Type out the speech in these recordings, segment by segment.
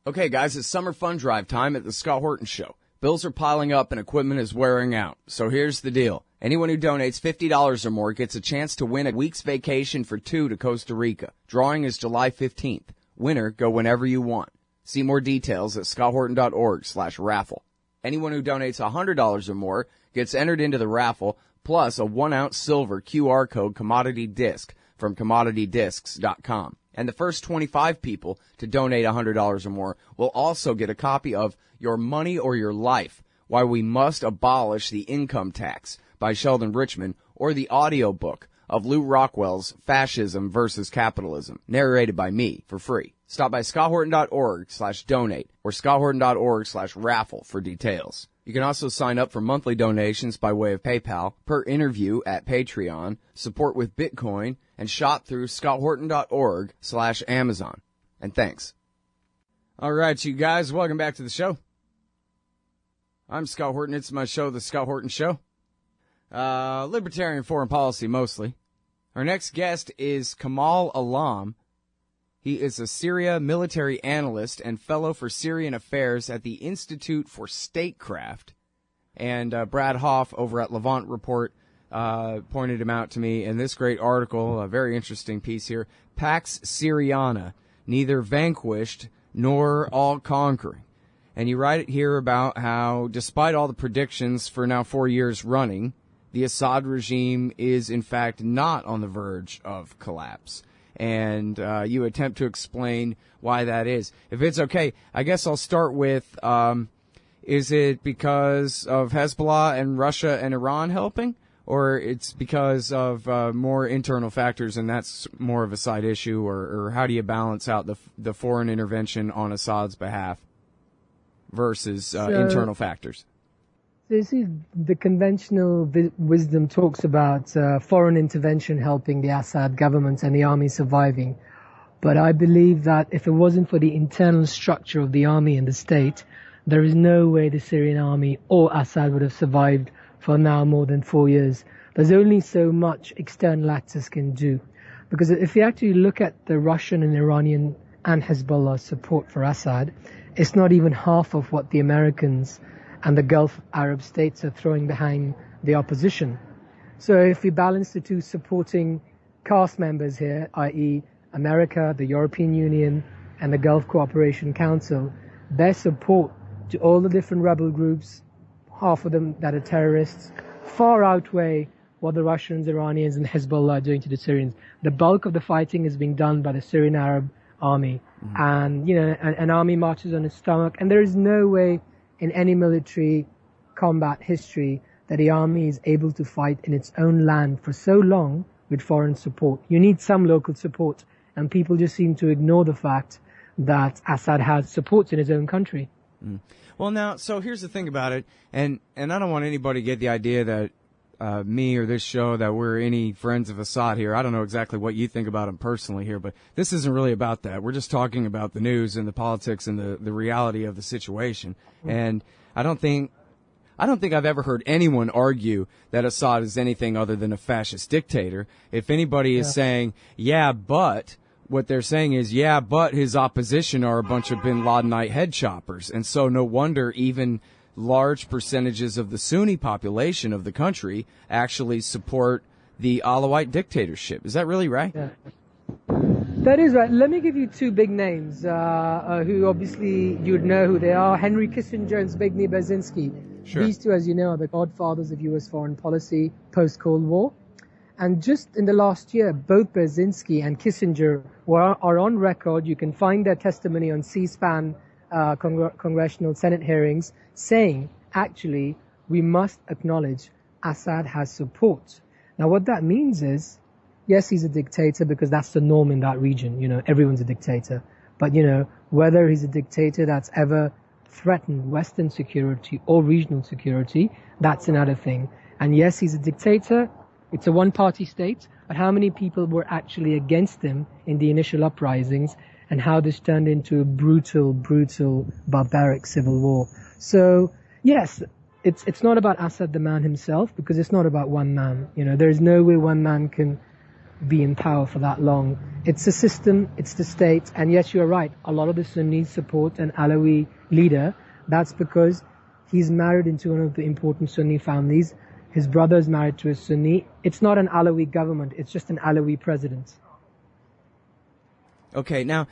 Okay, guys, it's summer fun drive time at the Scott Horton Show. Bills are piling up and equipment is wearing out. So here's the deal. Anyone who donates $50 or more gets a chance to win a week's vacation for two to Costa Rica. Drawing is July 15th. Winner, go whenever you want. See more details at scotthorton.org/raffle. Anyone who donates $100 or more gets entered into the raffle, plus a 1-ounce silver QR code commodity disc from commoditydiscs.com. And the first 25 people to donate $100 or more will also get a copy of Your Money or Your Life, Why We Must Abolish the Income Tax by Sheldon Richman, or the audiobook of Lou Rockwell's Fascism versus Capitalism, narrated by me for free. Stop by scotthorton.org/donate or scotthorton.org/raffle for details. You can also sign up for monthly donations by way of PayPal, per interview at Patreon, support with Bitcoin, and shop through scotthorton.org/Amazon. And thanks. All right, you guys, welcome back to the show. I'm Scott Horton. It's my show, The Scott Horton Show. Libertarian foreign policy, mostly. Our next guest is Kamal Alam. He is a Syria military analyst and fellow for Syrian affairs at the Institute for Statecraft. And Brad Hoff over at Levant Report pointed him out to me in this great article, a very interesting piece here, Pax Syriana, neither vanquished nor all-conquering. And you write it here about how, despite all the predictions for now 4 years running, the Assad regime is, in fact, not on the verge of collapse. And you attempt to explain why that is. If it's okay, I guess I'll start with, is it because of Hezbollah and Russia and Iran helping? Or it's because of more internal factors, and that's more of a side issue? Or how do you balance out the foreign intervention on Assad's behalf versus internal factors? So you see, the conventional wisdom talks about foreign intervention helping the Assad government and the army surviving. But I believe that if it wasn't for the internal structure of the army and the state, there is no way the Syrian army or Assad would have survived for now more than 4 years. There's only so much external actors can do. Because if you actually look at the Russian and Iranian and Hezbollah support for Assad, it's not even half of what the Americans and the Gulf Arab states are throwing behind the opposition. So if we balance the two supporting cast members here, i.e. America, the European Union, and the Gulf Cooperation Council, their support to all the different rebel groups, half of them that are terrorists, far outweigh what the Russians, Iranians, and Hezbollah are doing to the Syrians. The bulk of the fighting is being done by the Syrian Arab army. And, you know, an army marches on its stomach, and there is no way in any military combat history that the army is able to fight in its own land for so long with foreign support. You need some local support, and people just seem to ignore the fact that Assad has supports in his own country. Well, now, so here's the thing about it, and I don't want anybody to get the idea that me or this show that we're any friends of Assad here. I don't know exactly what you think about him personally here, but this isn't really about that. We're just talking about the news and the politics and the reality of the situation. And I don't think I've ever heard anyone argue that Assad is anything other than a fascist dictator. If anybody is saying, yeah, but, what they're saying is, yeah, but his opposition are a bunch of bin Ladenite head choppers. And so no wonder even large percentages of the Sunni population of the country actually support the Alawite dictatorship. Is that really right? Yeah. That is right. Let me give you two big names who obviously you'd know who they are. Henry Kissinger and Zbigniew Brzezinski. Sure. These two, as you know, are the godfathers of U.S. foreign policy post-Cold War. And just in the last year, both Brzezinski and Kissinger are on record. You can find their testimony on C-SPAN congressional Senate hearings saying, actually, we must acknowledge Assad has support. Now, what that means is, yes, he's a dictator because that's the norm in that region. You know, everyone's a dictator. But, you know, whether he's a dictator that's ever threatened Western security or regional security, that's another thing. And yes, he's a dictator. It's a one-party state. But how many people were actually against him in the initial uprisings, and how this turned into a brutal, barbaric civil war? So, yes, it's not about Assad the man himself, because it's not about one man. You know, there's no way one man can be in power for that long. It's the system, it's the state, and yes, you're right, a lot of the Sunnis support an Alawi leader. That's because he's married into one of the important Sunni families. His brother is married to a Sunni. It's not an Alawi government, it's just an Alawi president. Okay, now,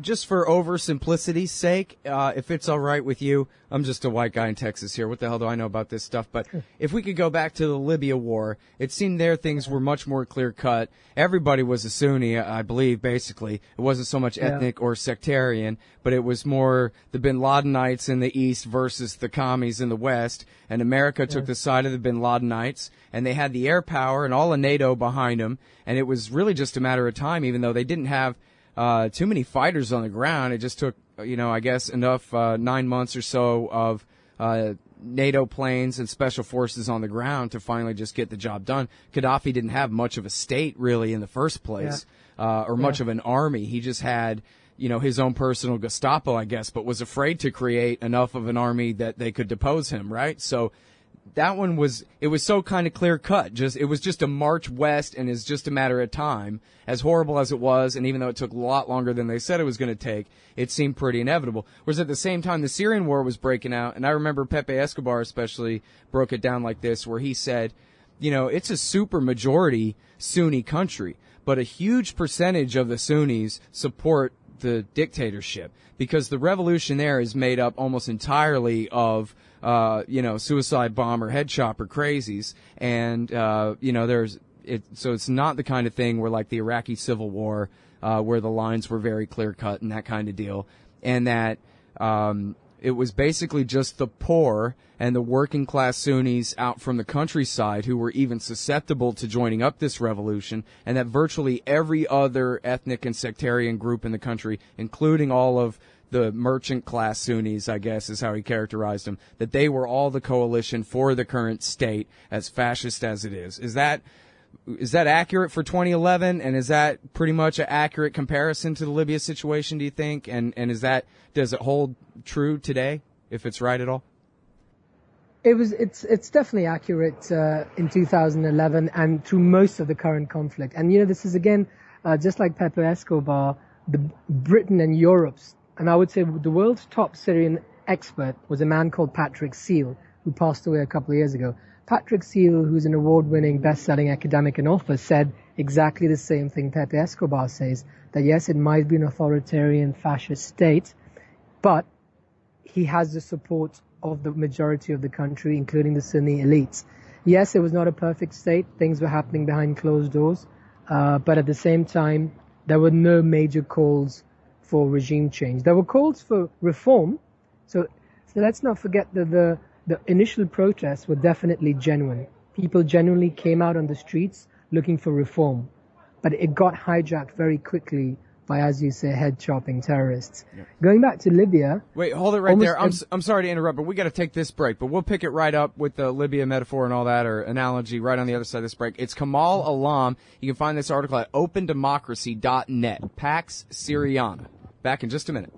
just for oversimplicity's sake, if it's all right with you, I'm just a white guy in Texas here. What the hell do I know about this stuff? But if we could go back to the Libya war, it seemed there things were much more clear-cut. Everybody was a Sunni, I believe, basically. It wasn't so much ethnic or sectarian, but it was more the bin Ladenites in the east versus the commies in the west. And America took the side of the bin Ladenites, and they had the air power and all of NATO behind them. And it was really just a matter of time, even though they didn't have too many fighters on the ground. It just took, I guess enough 9 months or so of NATO planes and special forces on the ground to finally just get the job done. Gaddafi didn't have much of a state really in the first place, or much of an army. He just had, his own personal Gestapo, I guess, but was afraid to create enough of an army that they could depose him, right? So that one was so kind of clear cut. It was just a march west, and it's just a matter of time. As horrible as it was, and even though it took a lot longer than they said it was going to take, it seemed pretty inevitable. Whereas at the same time, the Syrian war was breaking out, and I remember Pepe Escobar especially broke it down like this, where he said, it's a super majority Sunni country, but a huge percentage of the Sunnis support the dictatorship, because the revolution there is made up almost entirely of suicide bomber, head chopper crazies. And, so it's not the kind of thing where like the Iraqi Civil War, where the lines were very clear cut and that kind of deal. And that, it was basically just the poor and the working class Sunnis out from the countryside who were even susceptible to joining up this revolution, and that virtually every other ethnic and sectarian group in the country, including all of the merchant class Sunnis, I guess is how he characterized them, that they were all the coalition for the current state, as fascist as it is. Is that accurate for 2011? And is that pretty much an accurate comparison to the Libya situation, do you think? And does it hold true today, if it's right at all? It's definitely accurate in 2011 and through most of the current conflict. And this is again just like Pepe Escobar, Britain and Europe's, and I would say the world's top Syrian expert was a man called Patrick Seal, who passed away a couple of years ago. Patrick Seal, who's an award-winning, best-selling academic and author, said exactly the same thing Pepe Escobar says, that yes, it might be an authoritarian fascist state, but he has the support of the majority of the country, including the Sunni elites. Yes, it was not a perfect state. Things were happening behind closed doors. But at the same time, there were no major calls for regime change. There were calls for reform. So let's not forget that the initial protests were definitely genuine. People genuinely came out on the streets looking for reform. But it got hijacked very quickly by, as you say, head-chopping terrorists. Yeah. Going back to Libya... Wait, hold it right there. I'm sorry to interrupt, but we got to take this break. But we'll pick it right up with the Libya metaphor and all that, or analogy, right on the other side of this break. It's Kamal Alam. You can find this article at opendemocracy.net. Pax Syriana. Back in just a minute.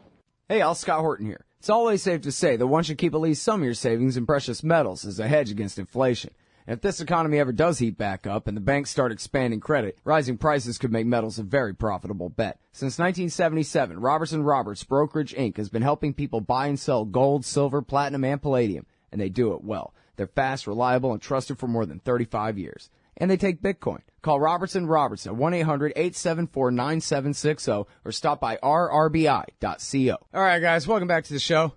Hey, Al, Scott Horton here. It's always safe to say that one should keep at least some of your savings in precious metals as a hedge against inflation. And if this economy ever does heat back up and the banks start expanding credit, rising prices could make metals a very profitable bet. Since 1977, Roberts Brokerage Inc. has been helping people buy and sell gold, silver, platinum, and palladium, and they do it well. They're fast, reliable, and trusted for more than 35 years. And they take Bitcoin. Call Robertson at 1-800-874-9760 or stop by rrbi.co. All right, guys, welcome back to the show.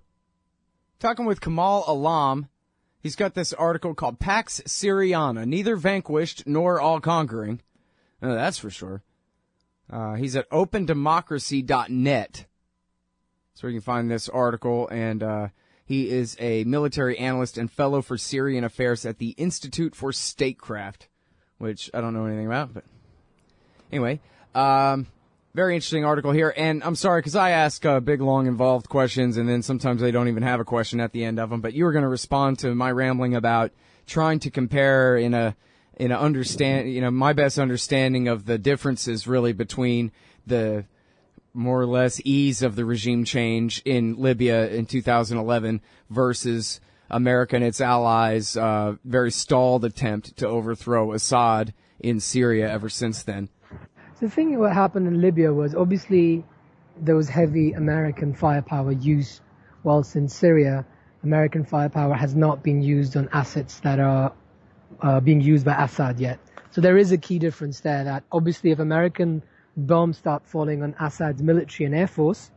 Talking with Kamal Alam. He's got this article called Pax Syriana, neither vanquished nor all-conquering. That's for sure. He's at opendemocracy.net. So you can find this article, and he is a military analyst and fellow for Syrian affairs at the Institute for Statecraft, which I don't know anything about, but anyway, very interesting article here. And I'm sorry, because I ask big, long, involved questions, and then sometimes they don't even have a question at the end of them. But you were going to respond to my rambling about trying to compare in a my best understanding of the differences really between the more or less ease of the regime change in Libya in 2011 versus America and its allies' very stalled attempt to overthrow Assad in Syria ever since then. The thing what happened in Libya was obviously there was heavy American firepower used, whilst in Syria, American firepower has not been used on assets that are being used by Assad yet. So there is a key difference there that obviously if American bombs start falling on Assad's military and air force,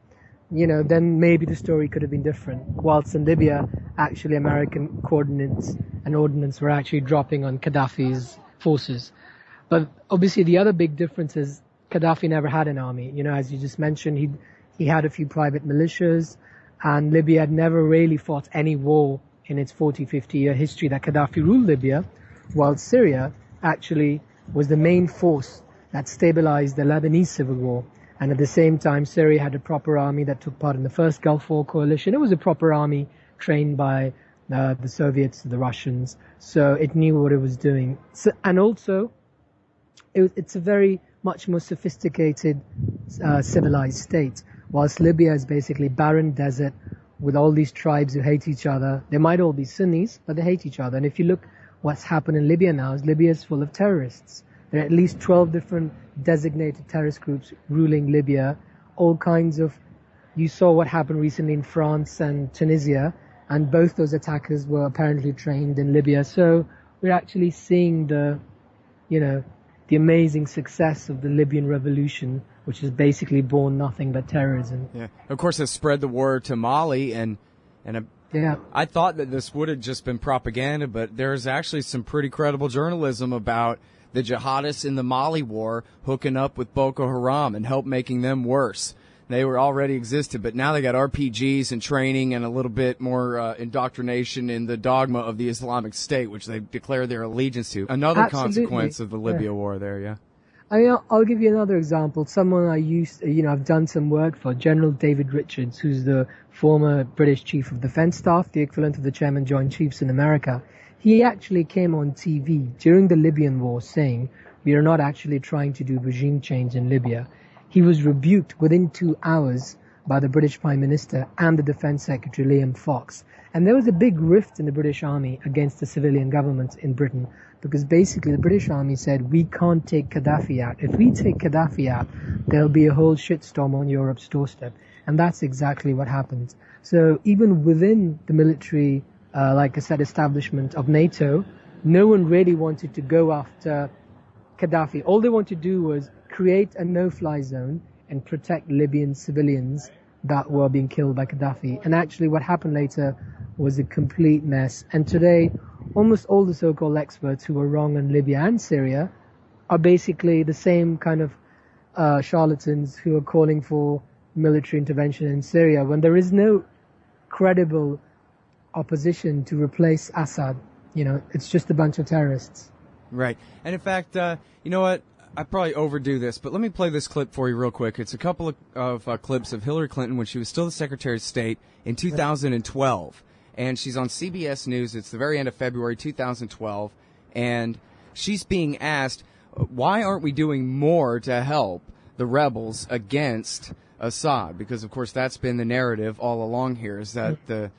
then maybe the story could have been different. Whilst in Libya, actually American coordinates and ordnance were actually dropping on Gaddafi's forces. But obviously the other big difference is Gaddafi never had an army. As you just mentioned, he had a few private militias, and Libya had never really fought any war in its 40, 50-year history that Gaddafi ruled Libya, while Syria actually was the main force that stabilized the Lebanese civil war. And at the same time, Syria had a proper army that took part in the first Gulf War coalition. It was a proper army trained by the Soviets, the Russians, so it knew what it was doing. So, and also, it's a very much more sophisticated, civilized state, whilst Libya is basically barren desert with all these tribes who hate each other. They might all be Sunnis, but they hate each other. And if you look what's happened in Libya now, is Libya is full of terrorists. There are at least 12 different designated terrorist groups ruling Libya, all kinds of... You saw what happened recently in France and Tunisia, and both those attackers were apparently trained in Libya. So we're actually seeing the amazing success of the Libyan revolution, which has basically born nothing but terrorism. Yeah, of course, has spread the word to Mali, yeah. I thought that this would have just been propaganda, but there's actually some pretty credible journalism about the jihadists in the Mali war hooking up with Boko Haram and help making them worse. They were already existed, but now they got RPGs and training and a little bit more indoctrination in the dogma of the Islamic State, which they declare their allegiance to. Another consequence of the Libya war there, yeah. I'll give you another example. Someone I've done some work for, General David Richards, who's the former British Chief of Defence Staff, the equivalent of the Chairman Joint Chiefs in America. He actually came on TV during the Libyan war saying, we are not actually trying to do regime change in Libya. He was rebuked within 2 hours by the British Prime Minister and the Defence Secretary Liam Fox. And there was a big rift in the British Army against the civilian government in Britain, because basically the British Army said, we can't take Gaddafi out. If we take Gaddafi out, there'll be a whole shitstorm on Europe's doorstep. And that's exactly what happened. So even within the military, like I said, establishment of NATO, no one really wanted to go after Gaddafi. All they wanted to do was create a no-fly zone and protect Libyan civilians that were being killed by Gaddafi. And actually what happened later was a complete mess. And today, almost all the so-called experts who were wrong on Libya and Syria are basically the same kind of charlatans who are calling for military intervention in Syria when there is no credible opposition to replace Assad. It's just a bunch of terrorists. Right. And in fact, you know what? I probably overdo this, but let me play this clip for you real quick. It's a couple of clips of Hillary Clinton when she was still the Secretary of State in 2012. And she's on CBS News. It's the very end of February 2012. And she's being asked, why aren't we doing more to help the rebels against Assad? Because, of course, that's been the narrative all along here, is that the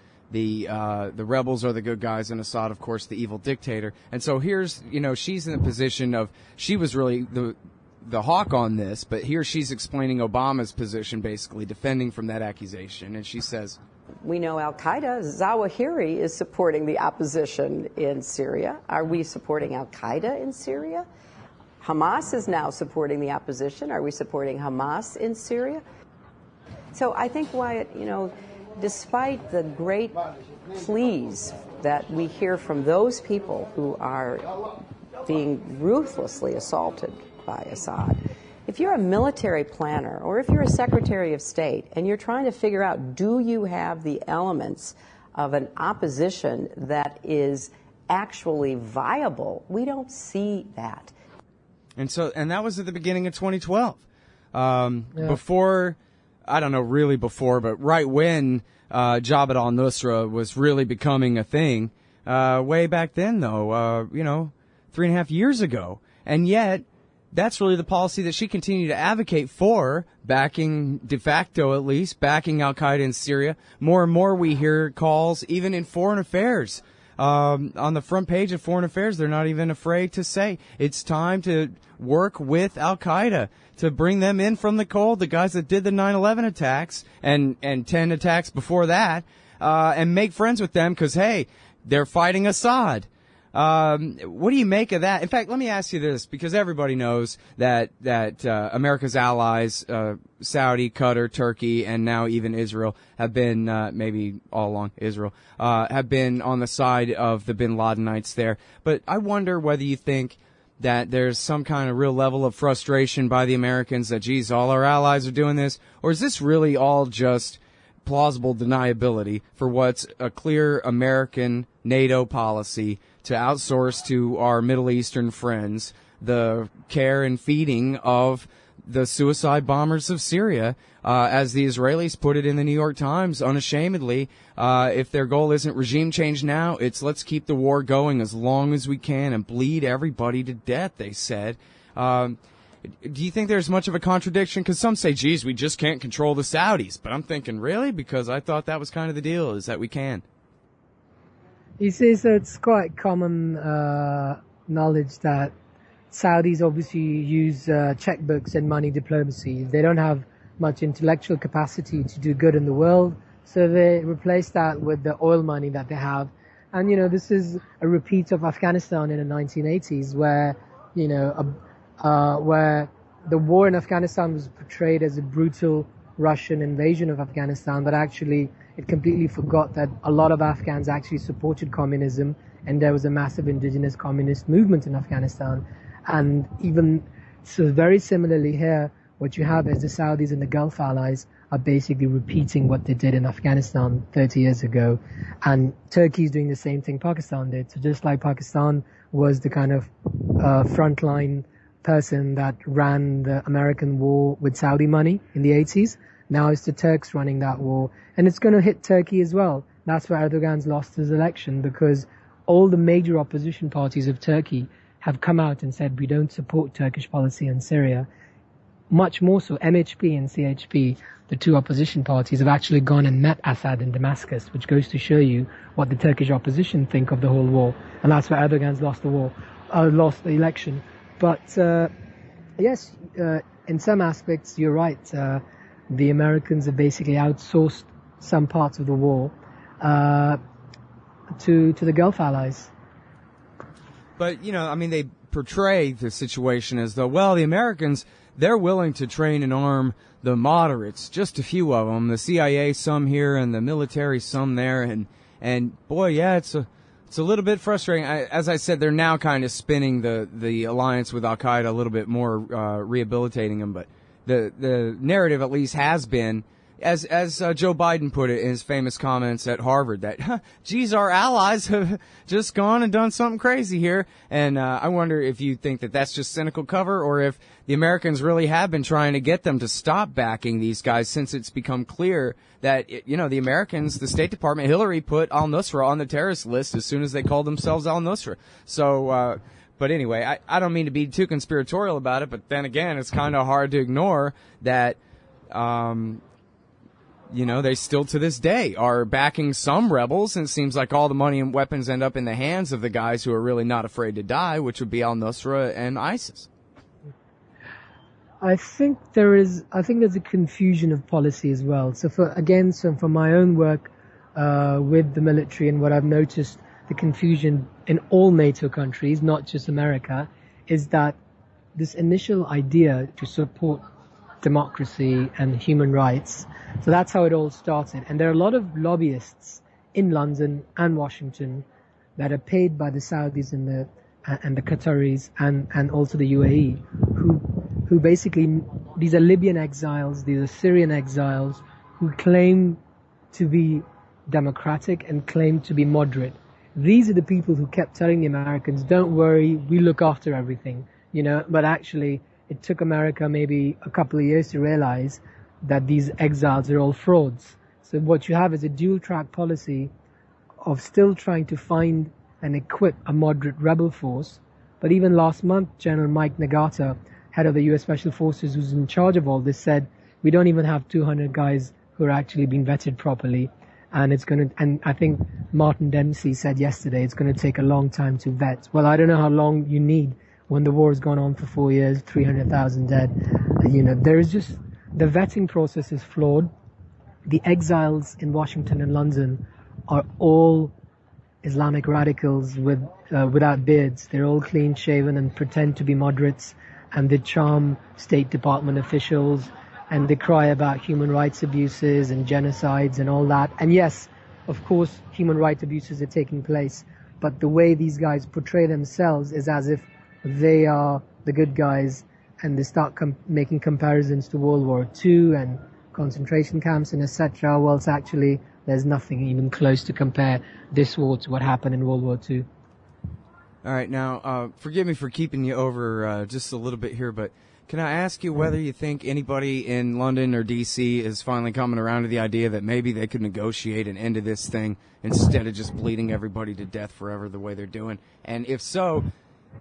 rebels are the good guys and Assad, of course, the evil dictator. And so here's, she's in the position of, she was really the hawk on this, but here she's explaining Obama's position, basically defending from that accusation. And she says, we know Al-Qaeda, Zawahiri is supporting the opposition in Syria. Are we supporting Al-Qaeda in Syria? Hamas is now supporting the opposition. Are we supporting Hamas in Syria? So I think, Wyatt, despite the great pleas that we hear from those people who are being ruthlessly assaulted by Assad, if you're a military planner or if you're a Secretary of State and you're trying to figure out, do you have the elements of an opposition that is actually viable, we don't see that. And that was at the beginning of 2012. Before, I don't know really before, but right when Jabhat al-Nusra was really becoming a thing, way back then though, 3.5 years ago. And yet, that's really the policy that she continued to advocate for, backing, de facto at least, backing al-Qaeda in Syria. More and more we hear calls, even in foreign affairs, on the front page of Foreign Affairs, they're not even afraid to say it's time to work with Al-Qaeda to bring them in from the cold, the guys that did the 9/11 attacks and 10 attacks before that, and make friends with them because, hey, they're fighting Assad. What do you make of that? In fact, let me ask you this, because everybody knows that America's allies, Saudi, Qatar, Turkey, and now even Israel have been, maybe all along Israel, have been on the side of the bin Ladenites there. But I wonder whether you think that there's some kind of real level of frustration by the Americans that, geez, all our allies are doing this, or is this really all just plausible deniability for what's a clear American NATO policy to outsource to our Middle Eastern friends the care and feeding of the suicide bombers of Syria, as the Israelis put it in the New York Times unashamedly. If their goal isn't regime change now, it's let's keep the war going as long as we can and bleed everybody to death, they said. Do you think there's much of a contradiction? Because some say, geez, we just can't control the Saudis. But I'm thinking, really? Because I thought that was kind of the deal, is that we can. You see, so it's quite common knowledge that Saudis obviously use checkbooks and money diplomacy. They don't have much intellectual capacity to do good in the world, so they replace that with the oil money that they have. And, this is a repeat of Afghanistan in the 1980s where, where the war in Afghanistan was portrayed as a brutal Russian invasion of Afghanistan, but actually it completely forgot that a lot of Afghans actually supported communism, and there was a massive indigenous communist movement in Afghanistan. And even so, very similarly here, what you have is the Saudis and the Gulf allies are basically repeating what they did in Afghanistan 30 years ago. And Turkey is doing the same thing Pakistan did. So just like Pakistan was the kind of frontline person that ran the American war with Saudi money in the 80s, now it's the Turks running that war. And it's going to hit Turkey as well. That's where Erdogan's lost his election, because all the major opposition parties of Turkey have come out and said we don't support Turkish policy in Syria. Much more so, MHP and CHP, the two opposition parties, have actually gone and met Assad in Damascus, which goes to show you what the Turkish opposition think of the whole war. And that's where Erdogan's lost the election. But yes, in some aspects, you're right. The Americans have basically outsourced some parts of the war to the Gulf allies. But, they portray the situation as though, well, the Americans, they're willing to train and arm the moderates, just a few of them, the CIA some here and the military some there, and boy, yeah, it's a little bit frustrating. As I said, they're now kind of spinning the alliance with Al-Qaeda a little bit more, rehabilitating them, but the narrative at least has been, as Joe Biden put it in his famous comments at Harvard, that, geez, our allies have just gone and done something crazy here. And I wonder if you think that that's just cynical cover, or if the Americans really have been trying to get them to stop backing these guys, since it's become clear that, the Americans, the State Department, Hillary put al-Nusra on the terrorist list as soon as they called themselves al-Nusra. So, but anyway, I don't mean to be too conspiratorial about it, but then again, it's kind of hard to ignore that, they still to this day are backing some rebels, and it seems like all the money and weapons end up in the hands of the guys who are really not afraid to die, which would be al-Nusra and ISIS. I think there's a confusion of policy as well. So from my own work with the military, and what I've noticed, the confusion in all NATO countries, not just America, is that this initial idea to support democracy and human rights. So that's how it all started. And there are a lot of lobbyists in London and Washington that are paid by the Saudis and the Qataris and also the UAE, who basically, these are Libyan exiles, these are Syrian exiles who claim to be democratic and claim to be moderate. These are the people who kept telling the Americans, don't worry, we look after everything, but actually it took America maybe a couple of years to realize that these exiles are all frauds. So what you have is a dual-track policy of still trying to find and equip a moderate rebel force. But even last month, General Mike Nagata, head of the U.S. Special Forces, who's in charge of all this, said, we don't even have 200 guys who are actually being vetted properly. And and I think Martin Dempsey said yesterday it's going to take a long time to vet. Well, I don't know how long you need when the war has gone on for 4 years, 300,000 dead. The vetting process is flawed. The exiles in Washington and London are all Islamic radicals without beards. They're all clean shaven and pretend to be moderates, and they charm State Department officials, and they cry about human rights abuses and genocides and all that. And yes, of course, human rights abuses are taking place, but the way these guys portray themselves is as if they are the good guys, and they start making comparisons to World War II and concentration camps and etc. Well, it's actually, there's nothing even close to compare this war to what happened in World War II. All right, now, forgive me for keeping you over just a little bit here, but can I ask you whether you think anybody in London or D.C. is finally coming around to the idea that maybe they could negotiate an end to this thing instead of just bleeding everybody to death forever the way they're doing? And if so,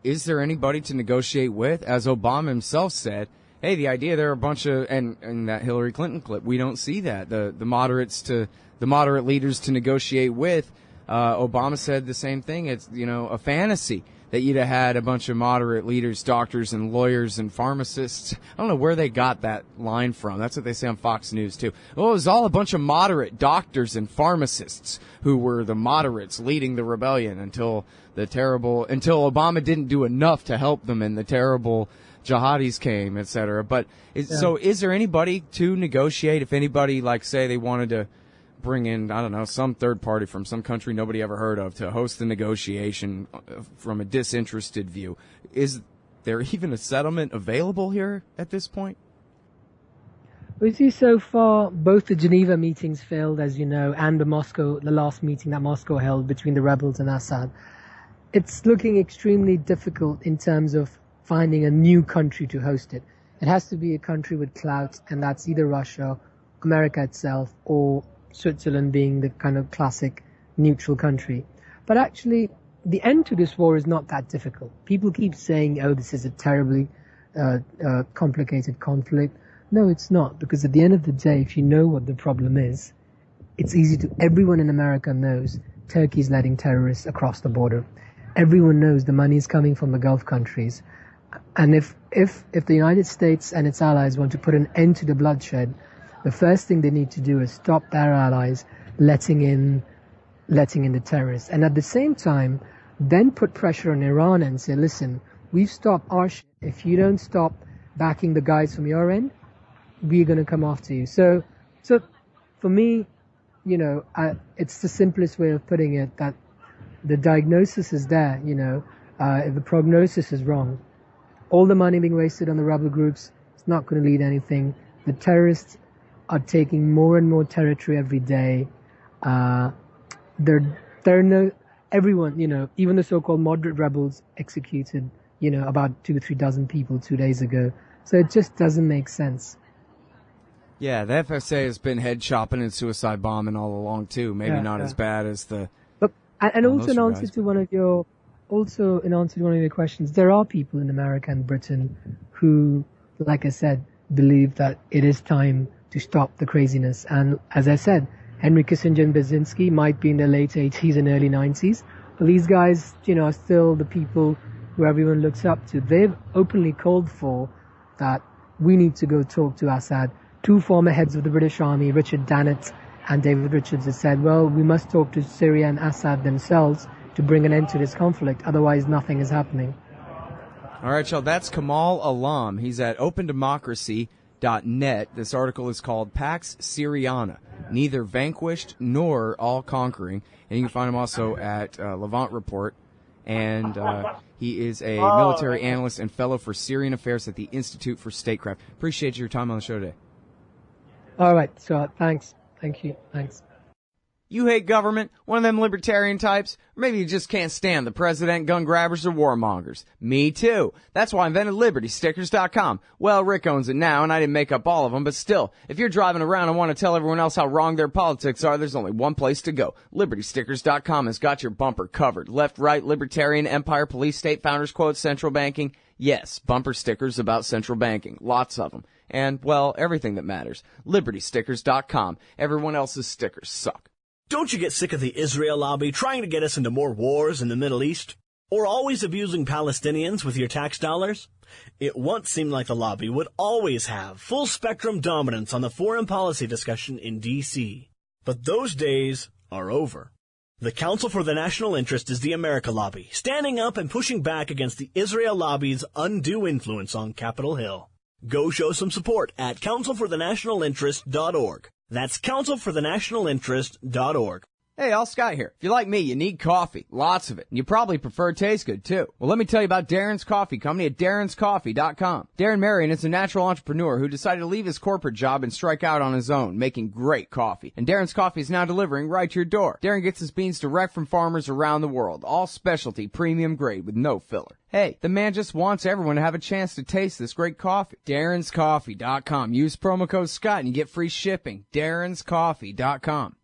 is there anybody to negotiate with? As Obama himself said, hey, the idea there are a bunch of, and that Hillary Clinton clip, we don't see that. The moderate leaders to negotiate with, Obama said the same thing. It's, a fantasy that you'd have had a bunch of moderate leaders, doctors and lawyers and pharmacists. I don't know where they got that line from. That's what they say on Fox News, too. Well, it was all a bunch of moderate doctors and pharmacists who were the moderates leading the rebellion until Obama didn't do enough to help them and the terrible jihadis came, etc. But so is there anybody to negotiate if anybody, like, say, they wanted to bring in, I don't know, some third party from some country nobody ever heard of to host the negotiation from a disinterested view? Is there even a settlement available here at this point? We see so far both the Geneva meetings failed, as you know, and the last meeting that Moscow held between the rebels and Assad. It's looking extremely difficult in terms of finding a new country to host it. It has to be a country with clout, and that's either Russia, America itself, or Switzerland being the kind of classic neutral country. But actually, the end to this war is not that difficult. People keep saying, oh, this is a terribly complicated conflict. No, it's not, because at the end of the day, if you know what the problem is, it's easy to, everyone in America knows Turkey's letting terrorists across the border. Everyone knows the money is coming from the Gulf countries. And if the United States and its allies want to put an end to the bloodshed, the first thing they need to do is stop their allies letting in the terrorists. And at the same time, then put pressure on Iran and say, listen, we've stopped our shit. If you don't stop backing the guys from your end, we're going to come after you. So for me, it's the simplest way of putting it, that the diagnosis is there, the prognosis is wrong. All the money being wasted on the rebel groups, it's not going to lead anything. The terrorists are taking more and more territory every day. Everyone, even the so-called moderate rebels executed, about 2-3 dozen people 2 days ago. So it just doesn't make sense. Yeah, the FSA has been head chopping and suicide bombing all along too. Maybe not as bad as the. But also in answer to one of your questions, there are people in America and Britain who, like I said, believe that it is time to stop the craziness. And as I said, Henry Kissinger and Brzezinski might be in their late 80s and early 90s, but these guys, are still the people who everyone looks up to. They've openly called for that we need to go talk to Assad. Two former heads of the British Army, Richard Dannett and David Richards, have said, well, we must talk to Syria and Assad themselves to bring an end to this conflict. Otherwise, nothing is happening. All right, y'all, that's Kamal Alam. He's at opendemocracy.net. This article is called Pax Syriana, Neither Vanquished Nor All-Conquering. And you can find him also at Levant Report. And he is a military analyst and fellow for Syrian Affairs at the Institute for Statecraft. Appreciate your time on the show today. All right, so thanks. Thank you. Thanks. You hate government? One of them libertarian types? Or maybe you just can't stand the president, gun grabbers, or warmongers. Me too. That's why I invented LibertyStickers.com. Well, Rick owns it now, and I didn't make up all of them, but still, if you're driving around and want to tell everyone else how wrong their politics are, there's only one place to go. LibertyStickers.com has got your bumper covered. Left, right, libertarian, empire, police, state, founders quotes, central banking. Yes, bumper stickers about central banking. Lots of them. And, well, everything that matters. LibertyStickers.com. Everyone else's stickers suck. Don't you get sick of the Israel lobby trying to get us into more wars in the Middle East? Or always abusing Palestinians with your tax dollars? It once seemed like the lobby would always have full-spectrum dominance on the foreign policy discussion in D.C. But those days are over. The Council for the National Interest is the America lobby, standing up and pushing back against the Israel lobby's undue influence on Capitol Hill. Go show some support at councilforthenationalinterest.org. That's councilforthenationalinterest.org. Hey, all Scott here. If you're like me, you need coffee. Lots of it. And you probably prefer it tastes good, too. Well, let me tell you about Darren's Coffee Company at darrenscoffee.com. Darren Marion is a natural entrepreneur who decided to leave his corporate job and strike out on his own, making great coffee. And Darren's Coffee is now delivering right to your door. Darren gets his beans direct from farmers around the world. All specialty, premium grade with no filler. Hey, the man just wants everyone to have a chance to taste this great coffee. darrenscoffee.com. Use promo code Scott and you get free shipping. darrenscoffee.com.